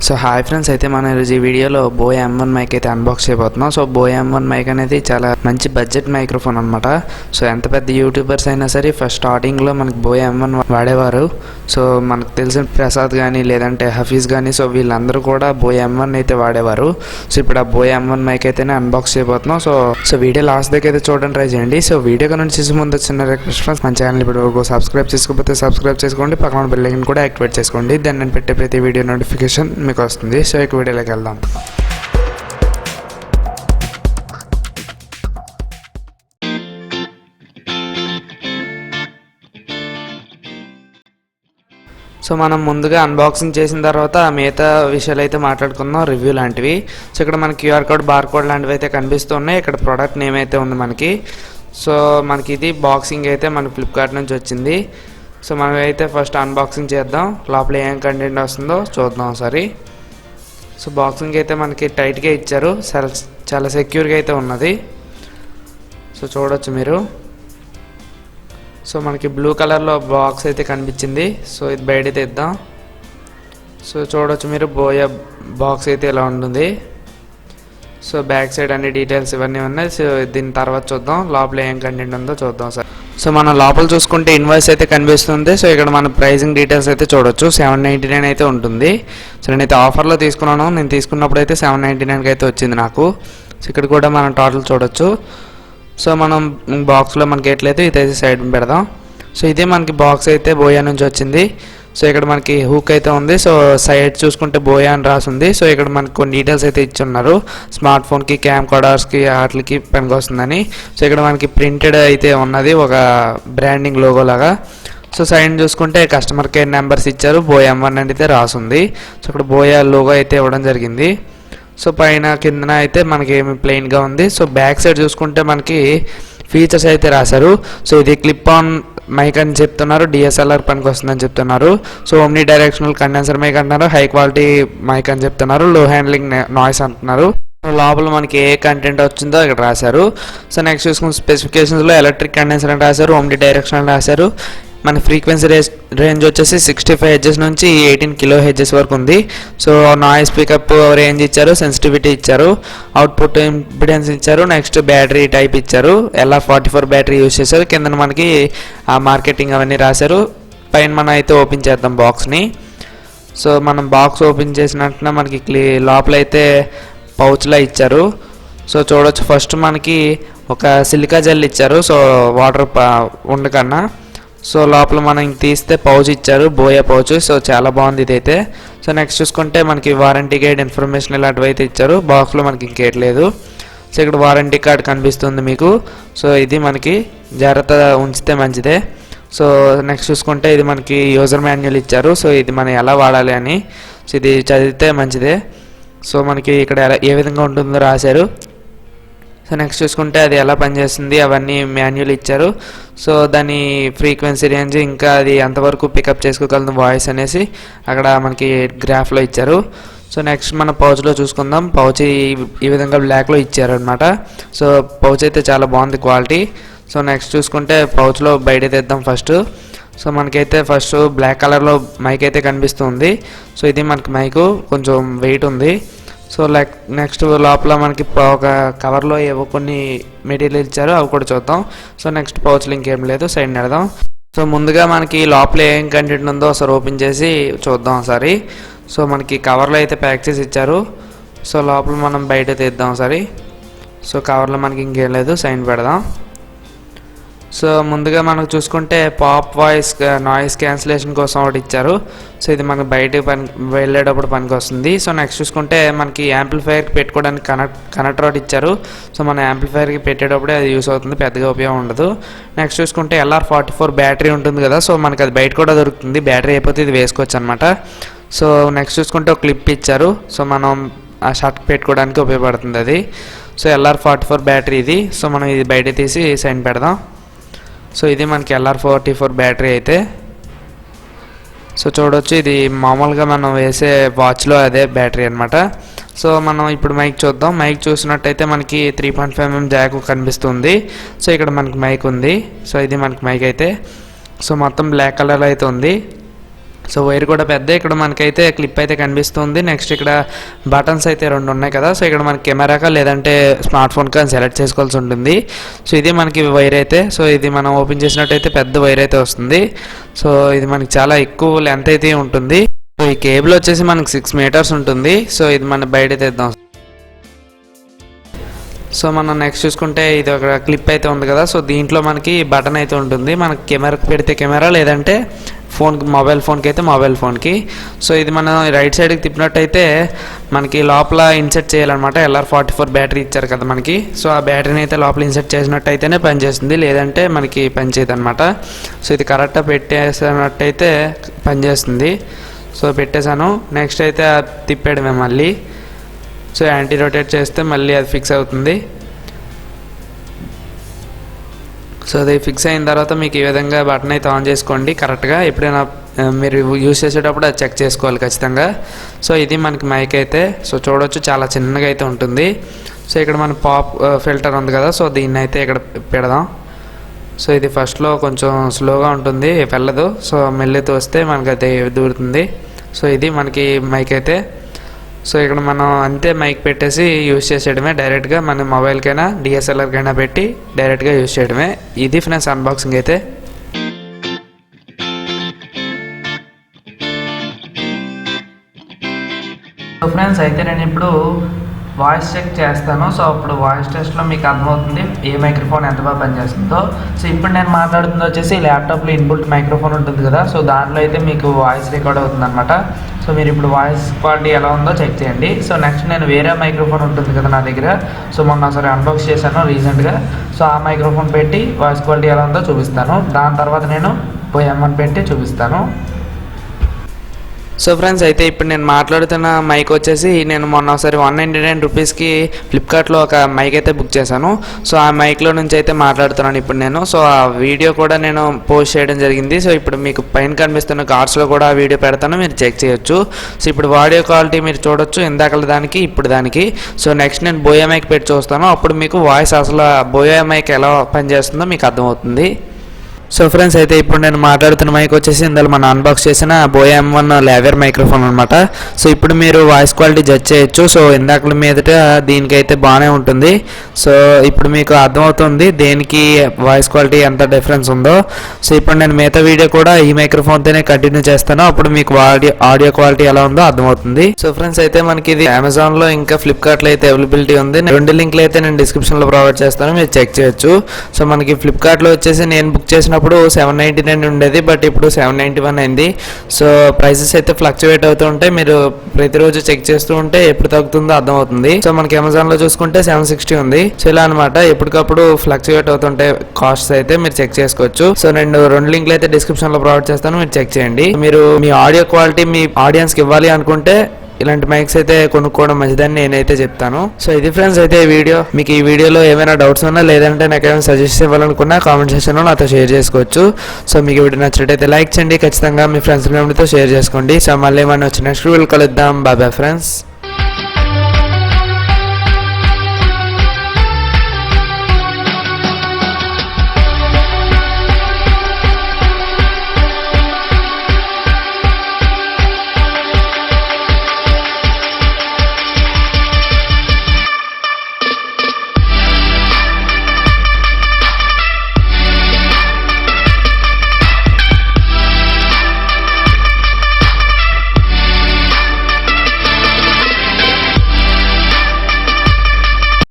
So hi friends, అయితే మన ఈ వీడియోలో Boya M1 మైక్ అయితే అన్బాక్స్ చేయబోతున్నాం. సో Boya M1 మైక్ అనేది చాలా మంచి బడ్జెట్ మైక్రోఫోన్ అనమాట. సో ఎంత పెద్ద యూట్యూబర్స్ అయినా సరే ఫస్ట్ స్టార్టింగ్లో మనకి Boya M1 వాడేవారు. సో మనకు తెలిసిన ప్రసాద్ కానీ లేదంటే హఫీజ్ కానీ సో వీళ్ళందరూ కూడా Boya M1 అయితే వాడేవారు. సో ఇప్పుడు ఆ Boya M1 మైక్ అయితేనే అన్బాక్స్ చేయబోతున్నాం. సో వీడియో లాస్ట్ దగ్గర అయితే చూడండి, ట్రై చేయండి. సో వీడియో కనుక చూసే ముందు వచ్చిన రిక్వెస్ట్ ఫ్రెండ్స్, మన ఛానల్ ఇప్పుడు సబ్స్క్రైబ్ చేసుకోకపోతే సబ్స్క్రైబ్ చేసుకోండి, పక్కన బెల్ ఐకాన్ కూడా యాక్టివేట్ చేసుకోండి. దాన్ని నేను పెట్టే ప్రతి వీడియో నోటిఫికేషన్ మీకు వస్తుంది. సో ఇక వీడియోలోకి వెళ్దాం. సో మనం ముందుగా అన్బాక్సింగ్ చేసిన తర్వాత మిగతా విషయాలు అయితే మాట్లాడుకుందాం, రివ్యూ లాంటివి. సో ఇక్కడ మనకి క్యూఆర్ కోడ్, బార్ కోడ్ లాంటివి అయితే కనిపిస్తున్నాయి. ఇక్కడ ప్రోడక్ట్ నేమ్ అయితే ఉంది మనకి. సో మనకి ఇది బాక్సింగ్ అయితే మన ఫ్లిప్కార్ట్ నుంచి వచ్చింది. సో మనం అయితే ఫస్ట్ అన్బాక్సింగ్ చేద్దాం, లోపల ఏం కంటెంట్ వస్తుందో చూద్దాం ఒకసారి. సో బాక్సింగ్ అయితే మనకి టైట్గా ఇచ్చారు, చాలా సెక్యూర్గా అయితే ఉన్నది. సో చూడొచ్చు మీరు. సో మనకి బ్లూ కలర్లో బాక్స్ అయితే కనిపించింది. సో ఇది బయట తెద్దాం. సో చూడొచ్చు మీరు, బోయా బాక్స్ అయితే ఇలా ఉంటుంది. సో బ్యాక్ సైడ్ అన్ని డీటెయిల్స్ ఇవన్నీ ఉన్నాయి. సో దీని తర్వాత చూద్దాం లోపల ఏం కంటెంట్ ఉందో చూద్దాం సార్. సో మనం లోపల చూసుకుంటే ఇన్వాయిస్ అయితే కనిపిస్తుంది. సో ఇక్కడ మన ప్రైజింగ్ డీటెయిల్స్ అయితే చూడొచ్చు. 799 అయితే ఉంటుంది. సో నేనైతే ఆఫర్లో తీసుకున్నాను. నేను తీసుకున్నప్పుడు అయితే 799కి అయితే వచ్చింది నాకు. సో ఇక్కడ కూడా మనం టోటల్ చూడొచ్చు. సో మనం బాక్స్లో మనకి ఎట్లయితే ఇదైతే సైడ్ పెడదాం. సో ఇదే మనకి బాక్స్ అయితే బోయా నుంచి వచ్చింది. సో ఇక్కడ మనకి హూక్ అయితే ఉంది. సో సైడ్ చూసుకుంటే బోయా అని రాసింది. సో ఇక్కడ మనకి కొన్ని డీటెయిల్స్ అయితే ఇచ్చున్నారు, స్మార్ట్ ఫోన్కి, క్యామ్కార్డర్స్కి, వాటికి పనికి వస్తుందని. సో ఇక్కడ మనకి ప్రింటెడ్ అయితే ఉన్నది, ఒక బ్రాండింగ్ లోగో లాగా. సో సైడ్ చూసుకుంటే కస్టమర్ కేర్ నెంబర్స్ ఇచ్చారు, Boya M1 అయితే రాసింది. సో ఇక్కడ బోయా లోగో అయితే ఇవ్వడం జరిగింది. సో పైన కిందన అయితే మనకి ఏమి ప్లెయిన్గా ఉంది. సో బ్యాక్ సైడ్ చూసుకుంటే మనకి ఫీచర్స్ అయితే రాశారు. సో ఇది క్లిప్ ఆన్ మైక్ అని చెప్తున్నారు, DSLR పనికి వస్తుందని చెప్తున్నారు. సో Omni-directional కండెన్సర్ మైక్ అంటున్నారు, హై క్వాలిటీ మైక్ అని చెప్తున్నారు, లో హ్యాండ్లింగ్ నాయిస్ అంటున్నారు. లోపల మనకి ఏ కంటెంట్ వచ్చిందో ఇక్కడ రాశారు. సో నెక్స్ట్ చూసుకున్న స్పెసిఫికేషన్స్లో ఎలక్ట్రిక్ కండెన్సర్ అని రాశారు, Omni-directional రాశారు. మన ఫ్రీక్వెన్సీ రేంజ్ వచ్చేసి 65 Hz నుంచి 18 kHz వరకు ఉంది. సో నాయిస్ పికప్ రేంజ్ ఇచ్చారు, సెన్సిటివిటీ ఇచ్చారు, అవుట్పుట్ ఇంపిడెన్స్ ఇచ్చారు, నెక్స్ట్ బ్యాటరీ టైప్ ఇచ్చారు, LR44 బ్యాటరీ యూజ్ చేశారు. కింద మనకి ఆ మార్కెటింగ్ అవన్నీ రాశారు. పైన మనం అయితే ఓపెన్ చేద్దాం బాక్స్ని. సో మనం బాక్స్ ఓపెన్ చేసినట్టున మనకి లోపల అయితే పౌచ్లా ఇచ్చారు. సో చూడొచ్చు, ఫస్ట్ మనకి ఒక సిలికా జెల్ ఇచ్చారు, సో వాటర్ ఉండకన్నా. సో లోపల మనం తీస్తే పౌచ్ ఇచ్చారు, బోయా పౌచ్. సో చాలా బాగుంది ఇదైతే. సో నెక్స్ట్ చూసుకుంటే మనకి వారంటీ గైడ్, ఇన్ఫర్మేషన్ ఇలాంటివి అయితే ఇచ్చారు. బాక్స్లో మనకి ఇంకేట్లేదు. సో ఇక్కడ వారంటీ కార్డ్ కనిపిస్తుంది మీకు. సో ఇది మనకి జాగ్రత్తగా ఉంచితే మంచిదే. సో నెక్స్ట్ చూసుకుంటే ఇది మనకి యూజర్ మాన్యువల్ ఇచ్చారు. సో ఇది మనం ఎలా వాడాలి అని. సో ఇది చదివితే మంచిదే. సో మనకి ఇక్కడ ఏ విధంగా ఉంటుందో రాశారు. సో నెక్స్ట్ చూసుకుంటే అది ఎలా పనిచేస్తుంది అవన్నీ మాన్యువల్ ఇచ్చారు. సో దాని ఫ్రీక్వెన్సీ రేంజ్, ఇంకా అది ఎంతవరకు పికప్ చేసుకోగలదు వాయిస్ అనేసి అక్కడ మనకి గ్రాఫ్లో ఇచ్చారు. సో నెక్స్ట్ మన పౌచ్లో చూసుకుందాం. పౌచ్ ఈ విధంగా బ్లాక్లో ఇచ్చారు అనమాట. సో పౌచ్ అయితే చాలా బాగుంది క్వాలిటీ. సో నెక్స్ట్ చూసుకుంటే పౌచ్లో బయట తెద్దాం ఫస్ట్. సో మనకైతే ఫస్ట్ బ్లాక్ కలర్లో మైక్ అయితే కనిపిస్తుంది. సో ఇది మనకి మైకు కొంచెం వెయిట్ ఉంది. సో నెక్స్ట్ లోపల మనకి ఒక కవర్లో ఏవో కొన్ని మెటీరియల్ ఇచ్చారు, అవి కూడా చూద్దాం. సో నెక్స్ట్ పౌచ్లో ఇంకేం లేదు, సైడ్ నెడదాం. సో ముందుగా మనకి లోపల ఏం కంటెంట్ ఉందో ఒకసారి ఓపెన్ చేసి చూద్దాం ఒకసారి. సో మనకి కవర్లో అయితే ప్యాక్ చేసి ఇచ్చారు. సో లోపల మనం బయట తీద్దాం ఒకసారి. సో కవర్లో మనకి ఇంకేం లేదు, సైడ్ పెడదాం. సో ముందుగా మనకు చూసుకుంటే పాప్ వాయిస్ నాయిస్ క్యాన్సిలేషన్ కోసం ఒకటి ఇచ్చారు. సో ఇది మనకు బయట వెళ్ళేటప్పుడు పనికి వస్తుంది. సో నెక్స్ట్ చూసుకుంటే మనకి యాంప్లిఫైర్కి పెట్టుకోవడానికి కనెక్టర్ ఒకటి ఇచ్చారు. సో మన యాంప్లిఫైర్కి పెట్టేటప్పుడే అది యూస్ అవుతుంది, పెద్దగా ఉపయోగం ఉండదు. నెక్స్ట్ చూసుకుంటే LR44 బ్యాటరీ ఉంటుంది కదా, సో మనకి అది బయట కూడా దొరుకుతుంది. బ్యాటరీ అయిపోతే ఇది వేసుకోవచ్చు అనమాట. సో నెక్స్ట్ చూసుకుంటే ఒక క్లిప్ ఇచ్చారు. సో మనం ఆ షర్ట్ పెట్టుకోవడానికి ఉపయోగపడుతుంది అది. సో LR44 బ్యాటరీ ఇది. సో మనం ఇది బయట తీసి సైడ్ పెడదాం. సో ఇది మనకి LR44 బ్యాటరీ అయితే. సో చూడొచ్చు, ఇది మామూలుగా మనం వేసే వాచ్లో అదే బ్యాటరీ అనమాట. సో మనం ఇప్పుడు మైక్ చూద్దాం. మైక్ చూసినట్టయితే మనకి 3.5 mm జాక్ కనిపిస్తుంది. సో ఇక్కడ మనకి మైక్ ఉంది. సో ఇది మనకి మైక్ అయితే. సో మొత్తం బ్లాక్ కలర్ అయితే ఉంది. సో వైర్ కూడా పెద్ద. ఇక్కడ మనకైతే క్లిప్ అయితే కనిపిస్తుంది. నెక్స్ట్ ఇక్కడ బటన్స్ అయితే 2 ఉన్నాయి కదా. సో ఇక్కడ మనకి కెమెరాకా లేదంటే స్మార్ట్ ఫోన్ కా సెలెక్ట్ చేసుకోవాల్సి ఉంటుంది. సో ఇది మనకి వైర్ అయితే. సో ఇది మనం ఓపెన్ చేసినట్టయితే పెద్ద వైర్ అయితే వస్తుంది. సో ఇది మనకి చాలా ఎక్కువ లెంత్ అయితే ఉంటుంది. సో ఈ కేబుల్ వచ్చేసి మనకి 6 మీటర్స్ ఉంటుంది. సో ఇది మనం బయట తెద్దాం. సో మనం నెక్స్ట్ చూసుకుంటే ఇది ఒక క్లిప్ అయితే ఉంది కదా. సో దీంట్లో మనకి బటన్ అయితే ఉంటుంది. మనకి కెమెరాకి పెడితే కెమెరా, లేదంటే ఫోన్కి మొబైల్ ఫోన్కి అయితే మొబైల్ ఫోన్కి. సో ఇది మనం రైట్ సైడ్కి తిప్పినట్టయితే మనకి లోపల ఇన్సర్ట్ చేయాలన్నమాట. LR44 బ్యాటరీ ఇచ్చారు కదా మనకి. సో ఆ బ్యాటరీని అయితే లోపల ఇన్సర్ట్ చేసినట్టయితేనే పనిచేస్తుంది, లేదంటే మనకి పనిచేయదు అనమాట. సో ఇది కరెక్ట్గా పెట్టేసినట్టయితే పనిచేస్తుంది. సో పెట్టేశాను. నెక్స్ట్ అయితే తిప్పాడమే మళ్ళీ. సో యాంటీ రొటేట్ చేస్తే మళ్ళీ అది ఫిక్స్ అవుతుంది. సో అది ఫిక్స్ అయిన తర్వాత మీకు ఈ విధంగా బటన్ అయితే ఆన్ చేసుకోండి కరెక్ట్గా. ఎప్పుడైనా మీరు యూజ్ చేసేటప్పుడు అది చెక్ చేసుకోవాలి ఖచ్చితంగా. సో ఇది మనకి మైక్ అయితే. సో చూడవచ్చు చాలా చిన్నగా అయితే ఉంటుంది. సో ఇక్కడ మన పాప్ ఫిల్టర్ ఉంది కదా. సో దీన్ని అయితే ఇక్కడ పెడదాం. సో ఇది ఫస్ట్లో కొంచెం స్లోగా ఉంటుంది, వెళ్ళదు. సో మెల్లితో వస్తే మనకి అయితే దూరుతుంది. సో ఇది మనకి మైక్ అయితే. సో ఇక్కడ మనం అంతే మైక్ పెట్టేసి యూజ్ చేసేయడమే డైరెక్ట్గా. మన మొబైల్కైనా DSLRకైనా పెట్టి డైరెక్ట్గా యూజ్ చేయడమే. ఇది ఫ్రెండ్స్ అన్బాక్సింగ్ అయితే. సో ఫ్రెండ్స్ అయితే నేను ఇప్పుడు వాయిస్ చెక్ చేస్తాను. సో అప్పుడు వాయిస్ టెస్ట్లో మీకు అర్థమవుతుంది ఏ మైక్రోఫోన్ ఎంత బాగా పనిచేస్తుందో. సో ఇప్పుడు నేను మాట్లాడుతుంది వచ్చేసి ల్యాప్టాప్లో ఇన్బుల్ట్ మైక్రోఫోన్ ఉంటుంది కదా. సో దాంట్లో అయితే మీకు వాయిస్ రికార్డ్ అవుతుంది అనమాట. సో మీరు ఇప్పుడు వాయిస్ క్వాలిటీ ఎలా ఉందో చెక్ చేయండి. సో నెక్స్ట్ నేను వేరే మైక్రోఫోన్ ఉంటుంది కదా నా దగ్గర. సో మొన్న ఒకసారి అన్బాక్స్ చేశాను రీసెంట్గా. సో ఆ మైక్రోఫోన్ పెట్టి వాయిస్ క్వాలిటీ ఎలా ఉందో చూపిస్తాను. దాని తర్వాత నేను Boya M1 పెట్టి చూపిస్తాను. సో ఫ్రెండ్స్ అయితే ఇప్పుడు నేను మాట్లాడుతున్న మైక్ వచ్చేసి నేను మొన్న ఒకసారి 199 రూపీస్కి ఫ్లిప్కార్ట్లో ఒక మైక్ అయితే బుక్ చేశాను. సో ఆ మైక్లో నుంచి అయితే మాట్లాడుతున్నాను ఇప్పుడు నేను. సో ఆ వీడియో కూడా నేను పోస్ట్ చేయడం జరిగింది. సో ఇప్పుడు మీకు పైన కనిపిస్తున్న కార్డ్స్లో కూడా ఆ వీడియో పెడతాను, మీరు చెక్ చేయొచ్చు. సో ఇప్పుడు ఆడియో క్వాలిటీ మీరు చూడొచ్చు, ఇందాక దానికి ఇప్పుడు దానికి. సో నెక్స్ట్ నేను Boya మైక్ పెట్టి చూస్తాను. అప్పుడు మీకు వాయిస్ అసలు Boya మైక్ ఎలా పనిచేస్తుందో మీకు అర్థమవుతుంది. సో ఫ్రెండ్స్ అయితే ఇప్పుడు నేను మాట్లాడుతున్న మైక్ వచ్చేసి ఇందులో మనం అన్బాక్స్ చేసిన Boya M1 లావెర్ మైక్రోఫోన్ అనమాట. సో ఇప్పుడు మీరు వాయిస్ క్వాలిటీ జడ్జ్ చేయొచ్చు. సో ఇందాక మీదట దీనికైతే బాగానే ఉంటుంది. సో ఇప్పుడు మీకు అర్థమవుతుంది దేనికి వాయిస్ క్వాలిటీ ఎంత డిఫరెన్స్ ఉందో. సో ఇప్పుడు నేను మిగతా వీడియో కూడా ఈ మైక్రోఫోన్తోనే కంటిన్యూ చేస్తాను. అప్పుడు మీకు ఆడియో క్వాలిటీ ఎలా ఉందో అర్థమవుతుంది. సో ఫ్రెండ్స్ అయితే మనకి ఇది అమెజాన్లో ఇంకా ఫ్లిప్కార్ట్లో అయితే అవైలబిలిటీ ఉంది. 2 లింక్లు అయితే నేను డిస్క్రిప్షన్లో ప్రొవైడ్ చేస్తాను, మీరు చెక్ చేయొచ్చు. సో మనకి ఫ్లిప్కార్ట్లో వచ్చేసి నేను బుక్ చేసిన అప్పుడు 799 ఉండేది, బట్ ఇప్పుడు 791 అయింది. సో ప్రైసెస్ అయితే ఫ్లక్చువేట్ అవుతూ ఉంటాయి. మీరు ప్రతిరోజు చెక్ చేస్తూ ఉంటే ఎప్పుడు తగ్గుతుందో అర్థమవుతుంది. సో మనకి అమెజాన్ లో చూసుకుంటే 760 ఉంది. సో ఇలా అనమాట ఎప్పటికప్పుడు ఫ్లక్చువేట్ అవుతుంటాయి కాస్ట్ అయితే, మీరు చెక్ చేసుకోవచ్చు. సో నేను 2 లింక్లు అయితే డిస్క్రిప్షన్ లో ప్రొవైడ్ చేస్తాను, మీరు చెక్ చేయండి. మీరు మీ ఆడియో క్వాలిటీ మీ ఆడియన్స్ కి ఇవ్వాలి అనుకుంటే ఇలాంటి మైక్స్ అయితే కొనుక్కోవడం మంచిదని నేనైతే చెప్తాను. సో ఇది ఫ్రెండ్స్ అయితే వీడియో. మీకు ఈ వీడియోలో ఏమైనా డౌట్స్ ఉన్నా లేదంటే నాకు ఏమైనా సజెస్ట్ ఇవ్వాలనుకున్నా కామెంట్ సెక్షన్లో నాతో షేర్ చేసుకోవచ్చు. సో మీకు వీడియో నచ్చినట్టయితే లైక్ చేయండి, ఖచ్చితంగా మీ ఫ్రెండ్స్ ఫ్యామిలీతో షేర్ చేసుకోండి. సో మళ్ళీ మనం వచ్చి నెక్స్ట్ వీడియో కలుద్దాం. Bye bye friends.